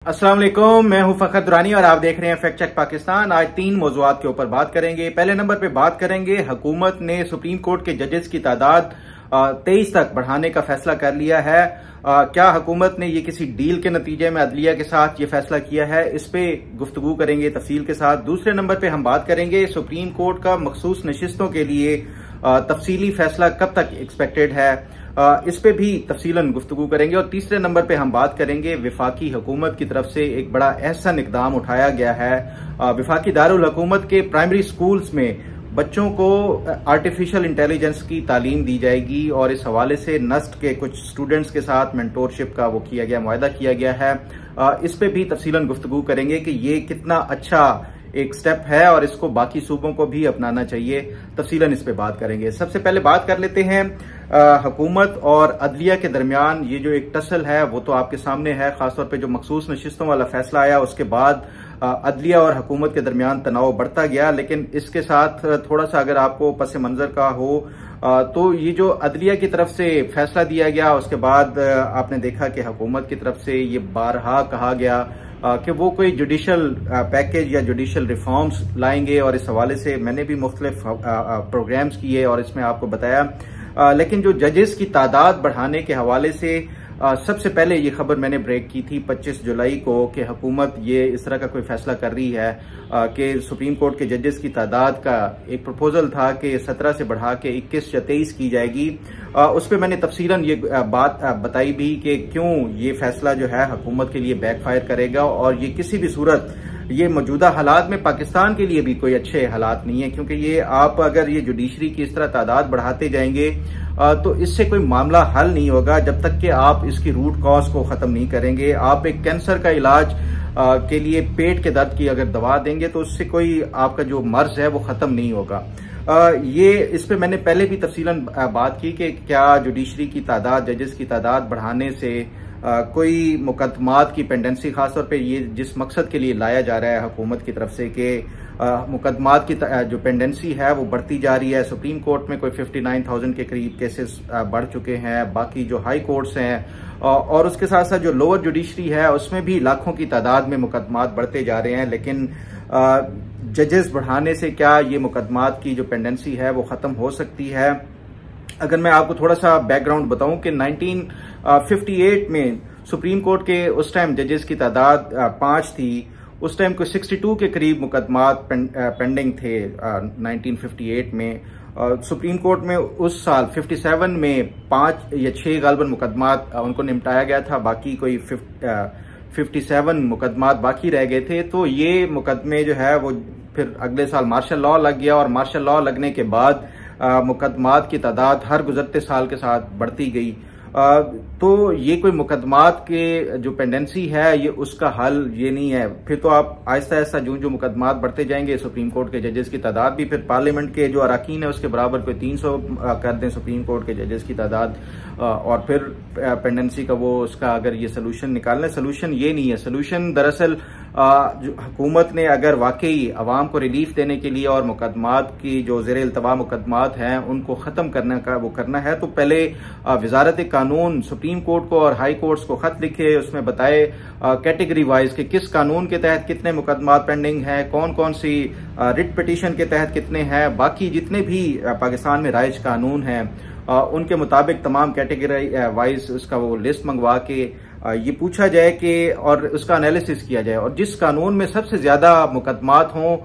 अस्सलाम वालेकुम, मैं हूं फखर दुरानी और आप देख रहे हैं फैक्ट चेक पाकिस्तान। आज 3 मौज़ूआत के ऊपर बात करेंगे। पहले नंबर पे बात करेंगे, हुकूमत ने सुप्रीम कोर्ट के जजेस की तादाद 23 तक बढ़ाने का फैसला कर लिया है। क्या हुकूमत ने ये किसी डील के नतीजे में अदलिया के साथ ये फैसला किया है, इस पे गुफ्तगू करेंगे तफसील के साथ। दूसरे नंबर पे हम बात करेंगे सुप्रीम कोर्ट का मखसूस नशिस्तों के लिए तफसीली फैसला कब तक एक्सपेक्टेड है, इस पे भी तफसीलन गुफ्तगू करेंगे। और तीसरे नंबर पे हम बात करेंगे, विफाकी हुकूमत की तरफ से एक बड़ा अहसन इकदाम उठाया गया है। विफाकी दारुल हुकूमत के प्राइमरी स्कूल्स में बच्चों को आर्टिफिशियल इंटेलिजेंस की तालीम दी जाएगी और इस हवाले से नस्ट के कुछ स्टूडेंट्स के साथ मेंटोरशिप का वो किया गया, मुआहदा किया गया है। इस पे भी तफसीलन गुफ्तगू करेंगे कि ये कितना अच्छा एक स्टेप है और इसको बाकी सूबों को भी अपनाना चाहिए। तफसीलन इस पे बात करेंगे। सबसे पहले बात कर लेते हैं हुकूमत और अदलिया के दरमियान ये जो एक टसल है वो तो आपके सामने है। खासतौर पे जो मखसूस नशिस्तों वाला फैसला आया उसके बाद अदलिया और हुकूमत के दरमियान तनाव बढ़ता गया। लेकिन इसके साथ थोड़ा सा अगर आपको पस मंजर का हो तो ये जो अदलिया की तरफ से फैसला दिया गया उसके बाद आपने देखा कि हुकूमत की तरफ से ये बारहा कहा गया कि वो कोई जुडिशल पैकेज या जुडिशल रिफॉर्म्स लाएंगे और इस हवाले से मैंने भी मुख्तलिफ प्रोग्राम्स किए और इसमें आपको बताया। लेकिन जो जजेस की तादाद बढ़ाने के हवाले से सबसे पहले ये खबर मैंने ब्रेक की थी 25 जुलाई को कि हुकूमत ये इस तरह का कोई फैसला कर रही है कि सुप्रीम कोर्ट के जजेस की तादाद का एक प्रपोजल था कि 17 से बढ़ा के 21 या 23 की जाएगी। उस पर मैंने तफसीलन ये बात बताई भी कि क्यों ये फैसला जो है हुकूमत के लिए बैकफायर करेगा और ये किसी भी सूरत ये मौजूदा हालात में पाकिस्तान के लिए भी कोई अच्छे हालात नहीं है, क्योंकि ये आप अगर ये जुडिशरी की इस तरह तादाद बढ़ाते जाएंगे तो इससे कोई मामला हल नहीं होगा जब तक कि आप इसकी रूट कॉज को खत्म नहीं करेंगे। आप एक कैंसर का इलाज के लिए पेट के दर्द की अगर दवा देंगे तो उससे कोई आपका जो मर्ज है वो खत्म नहीं होगा। ये इस पे मैंने पहले भी तफसीलन बात की कि क्या जुडिशरी की तादाद, जजेस की तादाद बढ़ाने से कोई मुकदमात की पेंडेंसी, खासतौर पे ये जिस मकसद के लिए लाया जा रहा है हुकूमत की तरफ से कि मुकदमात की जो पेंडेंसी है वो बढ़ती जा रही है। सुप्रीम कोर्ट में कोई 59,000 के करीब केसेस बढ़ चुके हैं, बाकी जो हाई कोर्ट्स हैं और उसके साथ साथ जो लोअर जुडिशरी है उसमें भी लाखों की तादाद में मुकदमात बढ़ते जा रहे हैं। लेकिन जजेस बढ़ाने से क्या ये मुकदमात की जो पेंडेंसी है वो खत्म हो सकती है? अगर मैं आपको थोड़ा सा बैकग्राउंड बताऊं कि 1958 में सुप्रीम कोर्ट के उस टाइम जजेस की तादाद 5 थी। उस टाइम को 62 के करीब मुकदमात पेंडिंग थे 1958 में। सुप्रीम कोर्ट में उस साल 57 में 5 या 6 गालबन मुकदमात उनको निपटाया गया था, बाकी कोई 57 मुकदमात बाकी रह गए थे। तो ये मुकदमे जो है वो फिर अगले साल मार्शल लॉ लग गया और मार्शल लॉ लगने के बाद मुकदमात की तादाद हर गुजरते साल के साथ बढ़ती गई। तो ये कोई मुकदमात के जो पेंडेंसी है ये उसका हल ये नहीं है। फिर तो आप आहिस्ता आहिस्ता जो मुकदमात बढ़ते जाएंगे, सुप्रीम कोर्ट के जजेस की तादाद भी फिर पार्लियामेंट के जो अराकीन है उसके बराबर कोई 300 कर दें सुप्रीम कोर्ट के जजेस की तादाद और फिर पेंडेंसी का वो उसका अगर ये सोल्यूशन निकालना, सोल्यूशन ये नहीं है। सोल्यूशन दरअसल जो हुकूमत ने अगर वाकई अवाम को रिलीफ देने के लिए और मुकदमात की जो ज़ेर इल्तवा मुकदमात हैं उनको ख़त्म करने का वो करना है तो पहले वजारत कानून सुप्रीम कोर्ट को और हाई कोर्ट्स को खत लिखे, उसमें बताए कैटेगरी वाइज कि किस कानून के तहत कितने मुकदमात पेंडिंग हैं, कौन कौन सी रिट पिटीशन के तहत कितने हैं, बाकी जितने भी पाकिस्तान में राइज कानून हैं उनके मुताबिक तमाम कैटेगरी वाइज उसका वो लिस्ट मंगवा के ये पूछा जाए कि और उसका एनालिसिस किया जाए और जिस कानून में सबसे ज्यादा मुकदमात हों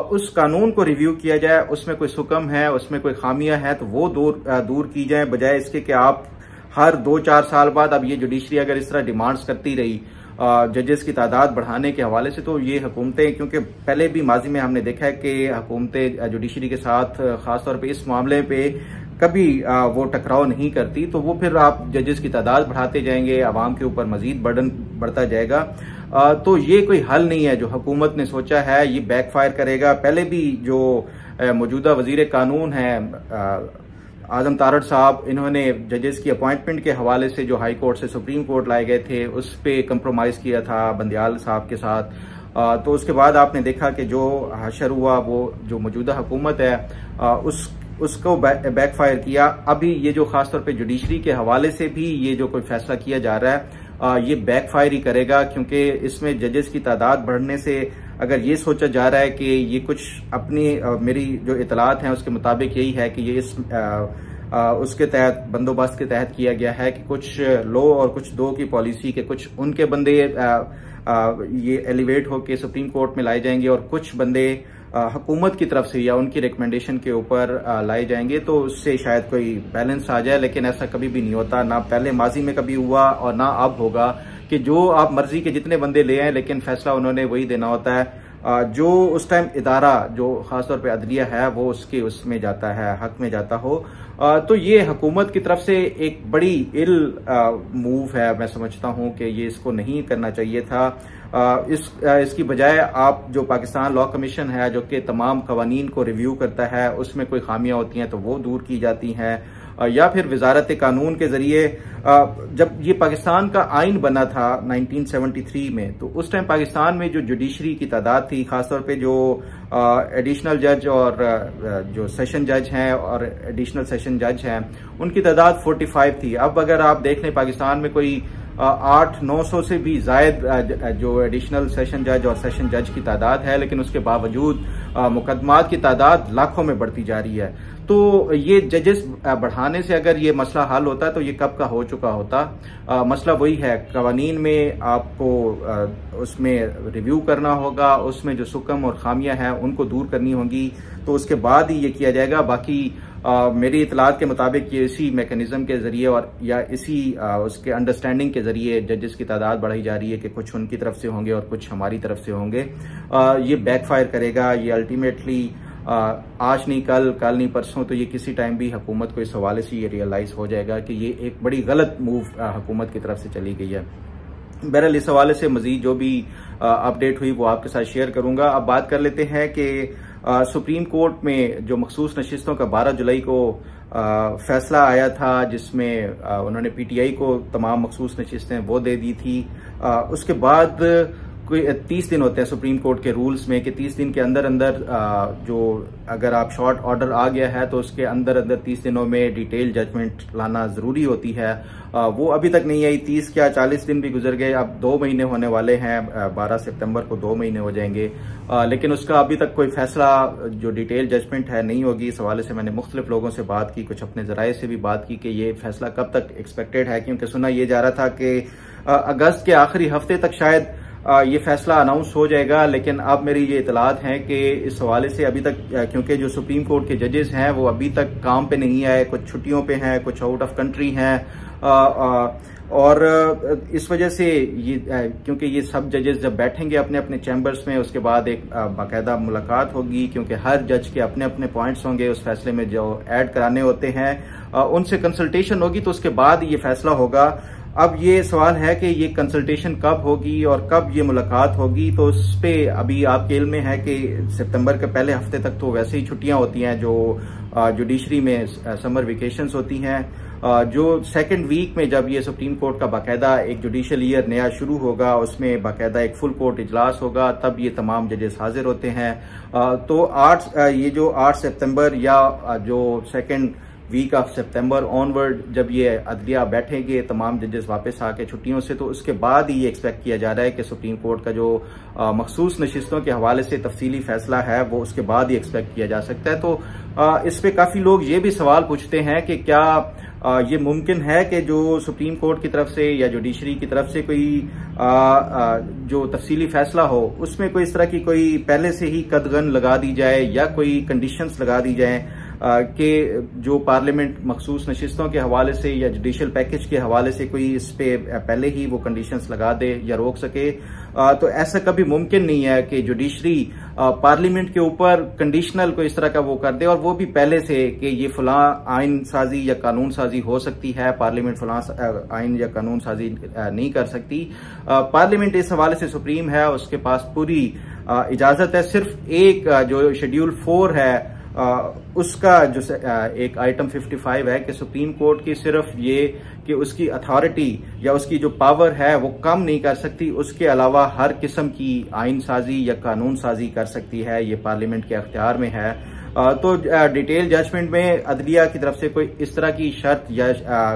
उस कानून को रिव्यू किया जाए, उसमें कोई सुकम है, उसमें कोई खामियां हैं तो वो दूर की जाए, बजाय इसके कि आप हर 2-4 साल बाद अब ये जुडिशरी अगर इस तरह डिमांड्स करती रही जजेस की तादाद बढ़ाने के हवाले से तो ये हुकूमतें, क्योंकि पहले भी माजी में हमने देखा है कि हुकूमतें जुडिशरी के साथ खासतौर पे इस मामले पे कभी वो टकराव नहीं करती, तो वो फिर आप जजेस की तादाद बढ़ाते जाएंगे, आवाम के ऊपर मजीद बर्डन बढ़ता जाएगा। तो ये कोई हल नहीं है जो हुकूमत ने सोचा है, ये बैकफायर करेगा। पहले भी जो मौजूदा वजीर कानून है आजम तारड़ साहब, इन्होंने जजेस की अपॉइंटमेंट के हवाले से जो हाई कोर्ट से सुप्रीम कोर्ट लाए गए थे उस पे कंप्रोमाइज किया था बंदियाल साहब के साथ। तो उसके बाद आपने देखा कि जो हशर हुआ वो जो मौजूदा हुकूमत है उसको बैकफायर किया। अभी ये जो खासतौर पे जुडिशरी के हवाले से भी ये जो कोई फैसला किया जा रहा है ये बैकफायर ही करेगा, क्योंकि इसमें जजेस की तादाद बढ़ने से अगर ये सोचा जा रहा है कि ये कुछ अपनी मेरी जो इतलात हैं उसके मुताबिक यही है कि ये उसके तहत बंदोबस्त के तहत किया गया है कि कुछ लो और कुछ दो की पॉलिसी के कुछ उनके बंदे ये एलिवेट होकर सुप्रीम कोर्ट में लाए जाएंगे और कुछ बंदे हुकूमत की तरफ से या उनकी रिकमेंडेशन के ऊपर लाए जाएंगे, तो उससे शायद कोई बैलेंस आ जाए। लेकिन ऐसा कभी भी नहीं होता, ना पहले माजी में कभी हुआ और ना अब होगा कि जो आप मर्जी के जितने बंदे ले आए लेकिन फैसला उन्होंने वही देना होता है जो उस टाइम इदारा जो खासतौर पे अदलिया है वो उसमें जाता है, हक में जाता हो। तो ये हुकूमत की तरफ से एक बड़ी इल मूव है, मैं समझता हूं कि ये इसको नहीं करना चाहिए था। इसकी बजाय आप जो पाकिस्तान लॉ कमीशन है जो कि तमाम कवानीन को रिव्यू करता है, उसमें कोई खामियां होती हैं तो वो दूर की जाती हैं, या फिर वजारत कानून के जरिए जब ये पाकिस्तान का आइन बना था 1973 में, तो उस टाइम पाकिस्तान में जो जुडिशरी की तादाद थी, खासतौर पे जो एडिशनल जज और जो सेशन जज हैं और एडिशनल सेशन जज हैं, उनकी तादाद 45 थी। अब अगर आप देख लें पाकिस्तान में कोई 800-900 से भी जायद जो एडिशनल सेशन जज और सेशन जज की तादाद है, लेकिन उसके बावजूद मुकदमात की तादाद लाखों में बढ़ती जा रही है। तो ये जजेस बढ़ाने से अगर ये मसला हल होता तो ये कब का हो चुका होता। मसला वही है, कवानीन में आपको उसमें रिव्यू करना होगा, उसमें जो सुकम और खामियां हैं उनको दूर करनी होंगी, तो उसके बाद ही ये किया जाएगा। बाकी मेरी इतलात के मुताबिक ये इसी मैकेनिज्म के जरिए और या इसी उसके अंडरस्टैंडिंग के जरिए जजेस की तादाद बढ़ाई जा रही है कि कुछ उनकी तरफ से होंगे और कुछ हमारी तरफ से होंगे। ये बैकफायर करेगा, ये अल्टीमेटली आज नहीं कल, कल नहीं परसों, तो ये किसी टाइम भी हुकूमत को इस हवाले से ये रियलाइज हो जाएगा कि ये एक बड़ी गलत मूव हुकूमत की तरफ से चली गई है। बहरहाल इस हवाले से मजीद जो भी अपडेट हुई वो आपके साथ शेयर करूंगा। अब बात कर लेते हैं कि सुप्रीम कोर्ट में जो मखसूस नशिस्तों का 12 जुलाई को फैसला आया था, जिसमें उन्होंने पीटीआई को तमाम मखसूस नशिस्तें वो दे दी थी। उसके बाद कोई 30 दिन होते हैं सुप्रीम कोर्ट के रूल्स में कि 30 दिन के अंदर अंदर जो अगर आप शॉर्ट ऑर्डर आ गया है तो उसके अंदर अंदर 30 दिनों में डिटेल जजमेंट लाना जरूरी होती है। वो अभी तक नहीं आई। 30 क्या 40 दिन भी गुजर गए, अब 2 महीने होने वाले हैं, 12 सितंबर को 2 महीने हो जाएंगे, लेकिन उसका अभी तक कोई फैसला जो डिटेल जजमेंट है नहीं होगी। इस हवाले से मैंने मुख्तलिफ लोगों से बात की, कुछ अपने जराये से भी बात की कि ये फैसला कब तक एक्सपेक्टेड है, क्योंकि सुना ये जा रहा था कि अगस्त के आखिरी हफ्ते तक शायद ये फैसला अनाउंस हो जाएगा। लेकिन अब मेरी ये इतलात हैं कि इस हवाले से अभी तक, क्योंकि जो सुप्रीम कोर्ट के जजेस हैं वो अभी तक काम पे नहीं आए, कुछ छुट्टियों पे हैं, कुछ आउट ऑफ कंट्री हैं, और इस वजह से ये क्योंकि ये सब जजेस जब बैठेंगे अपने अपने चैम्बर्स में, उसके बाद एक बाकायदा मुलाकात होगी, क्योंकि हर जज के अपने अपने पॉइंट्स होंगे उस फैसले में जो ऐड कराने होते हैं, उनसे कंसल्टेशन होगी, तो उसके बाद ये फैसला होगा। अब ये सवाल है कि ये कंसल्टेशन कब होगी और कब ये मुलाकात होगी, तो उस पे अभी आपके इल्म में है कि सितंबर के पहले हफ्ते तक तो वैसे ही छुट्टियां होती हैं जो जुडिशरी में समर वेकेशंस होती हैं। जो सेकंड वीक में जब ये सुप्रीम कोर्ट का बाकायदा एक जुडिशियल ईयर नया शुरू होगा, उसमें बाकायदा एक फुल कोर्ट इजलास होगा, तब ये तमाम जजेस हाजिर होते हैं। तो ये जो 8 सितंबर या जो second week of September onward जब ये अदलिया बैठेंगे तमाम जजेस वापस आके छुट्टियों से, तो उसके बाद ही ये एक्सपेक्ट किया जा रहा है कि सुप्रीम कोर्ट का जो मखसूस नशिस्तों के हवाले से तफसीली फैसला है वो उसके बाद ही एक्सपेक्ट किया जा सकता है। तो इस पे काफी लोग ये भी सवाल पूछते हैं कि क्या ये मुमकिन है कि जो सुप्रीम कोर्ट की तरफ से या जुडिशरी की तरफ से कोई जो तफसीली फैसला हो उसमें कोई इस तरह की कोई पहले से ही कदगन लगा दी जाए या कोई कंडीशंस लगा दी जाए कि जो पार्लियामेंट मखसूस नशिस्तों के हवाले से या जुडिशियल पैकेज के हवाले से कोई इस पे पहले ही वो कंडीशंस लगा दे या रोक सके। तो ऐसा कभी मुमकिन नहीं है कि जुडिशरी पार्लियामेंट के ऊपर कंडीशनल कोई इस तरह का वो कर दे, और वो भी पहले से कि ये फलां आइन साजी या कानून साजी हो सकती है, पार्लियामेंट फलां आइन या कानून साजी नहीं कर सकती। पार्लियामेंट इस हवाले से सुप्रीम है, उसके पास पूरी इजाजत है। सिर्फ एक जो शेड्यूल 4 है उसका जो एक आइटम 55 है कि सुप्रीम कोर्ट की सिर्फ ये कि उसकी अथॉरिटी या उसकी जो पावर है वो कम नहीं कर सकती, उसके अलावा हर किस्म की आइन साजी या कानून साजी कर सकती है, ये पार्लियामेंट के अख्तियार में है। तो डिटेल जजमेंट में अदलिया की तरफ से कोई इस तरह की शर्त या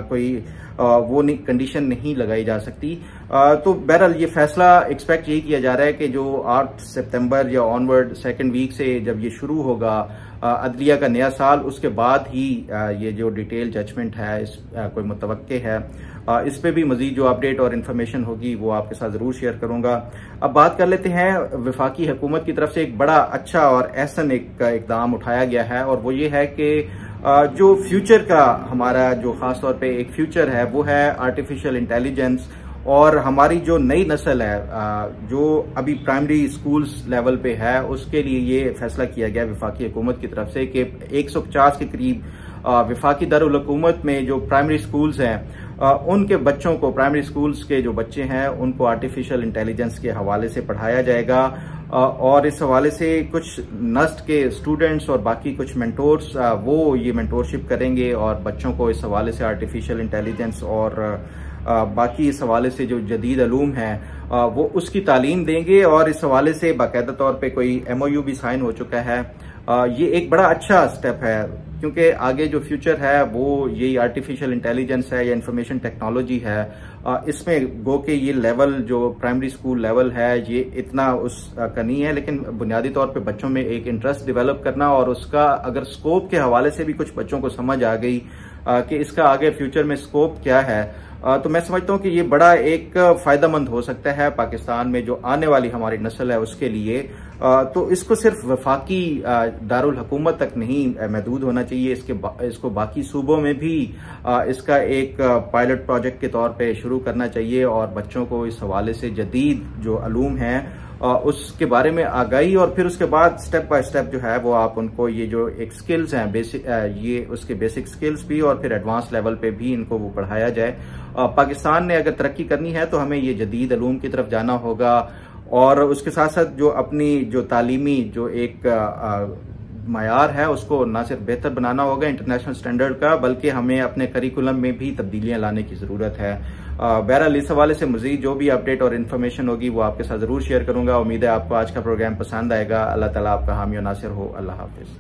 कोई वो कंडीशन नहीं लगाई जा सकती। तो बहरहाल ये फैसला एक्सपेक्ट यही किया जा रहा है कि जो 8 सितंबर या ऑनवर्ड सेकेंड वीक से जब ये शुरू होगा अदलिया का नया साल, उसके बाद ही ये जो डिटेल जजमेंट है इस कोई मुतवक्के है। इस पे भी मजीद जो अपडेट और इन्फॉर्मेशन होगी वो आपके साथ जरूर शेयर करूंगा। अब बात कर लेते हैं, वफाकी हुकूमत की तरफ से एक बड़ा अच्छा और एहसन एक इकदाम उठाया गया है, और वो ये है कि जो फ्यूचर का हमारा जो खास तौर पे एक फ्यूचर है वो है आर्टिफिशियल इंटेलिजेंस। और हमारी जो नई नस्ल है जो अभी प्राइमरी स्कूल्स लेवल पे है, उसके लिए ये फैसला किया गया वफाकी हुकूमत की तरफ से कि 150 के करीब वफाकी दारुल हुकूमत में जो प्राइमरी स्कूल्स हैं उनके बच्चों को, प्राइमरी स्कूल्स के जो बच्चे हैं उनको आर्टिफिशियल इंटेलिजेंस के हवाले से पढ़ाया जाएगा। और इस हवाले से कुछ नस्ट के स्टूडेंट्स और बाकी कुछ मेंटोर्स वो ये मेंटोरशिप करेंगे और बच्चों को इस हवाले से आर्टिफिशियल इंटेलिजेंस और बाकी इस हवाले से जो जदीद अलूम है वो उसकी तालीम देंगे। और इस हवाले से बाकायदा तौर पे कोई MOU भी साइन हो चुका है। ये एक बड़ा अच्छा स्टेप है, क्योंकि आगे जो फ्यूचर है वो यही आर्टिफिशियल इंटेलिजेंस है या इंफॉर्मेशन टेक्नोलॉजी है। इसमें गो के ये लेवल जो प्राइमरी स्कूल लेवल है ये इतना उसका नहीं है, लेकिन बुनियादी तौर पे बच्चों में एक इंटरेस्ट डेवलप करना और उसका अगर स्कोप के हवाले से भी कुछ बच्चों को समझ आ गई कि इसका आगे फ्यूचर में स्कोप क्या है, तो मैं समझता हूं कि ये बड़ा एक फायदेमंद हो सकता है पाकिस्तान में जो आने वाली हमारी नस्ल है उसके लिए। तो इसको सिर्फ वफाकी दारुल हुकूमत तक नहीं महदूद होना चाहिए, इसको बाकी सूबों में भी इसका एक पायलट प्रोजेक्ट के तौर पे शुरू करना चाहिए और बच्चों को इस हवाले से जदीद जो अलूम हैं उसके बारे में आगाही, और फिर उसके बाद स्टेप बाय स्टेप जो है वो आप उनको ये जो एक स्किल्स हैं बेसिक, ये उसके बेसिक स्किल्स भी और फिर एडवांस लेवल पे भी इनको वो पढ़ाया जाए। पाकिस्तान ने अगर तरक्की करनी है तो हमें ये जदीद अलूम की तरफ जाना होगा, और उसके साथ साथ जो अपनी जो तालीमी जो एक मायार है उसको ना सिर्फ बेहतर बनाना होगा इंटरनेशनल स्टैंडर्ड का, बल्कि हमें अपने करिकुलम में भी तब्दीलियां लाने की जरूरत है। बहरहाल इस हवाले से मजीद जो भी अपडेट और इन्फॉर्मेशन होगी वो आपके साथ जरूर शेयर करूंगा। उम्मीद है आपको आज का प्रोग्राम पसंद आएगा। अल्लाह ताला आपका हामी और नासिर हो। अल्लाह हाफिज।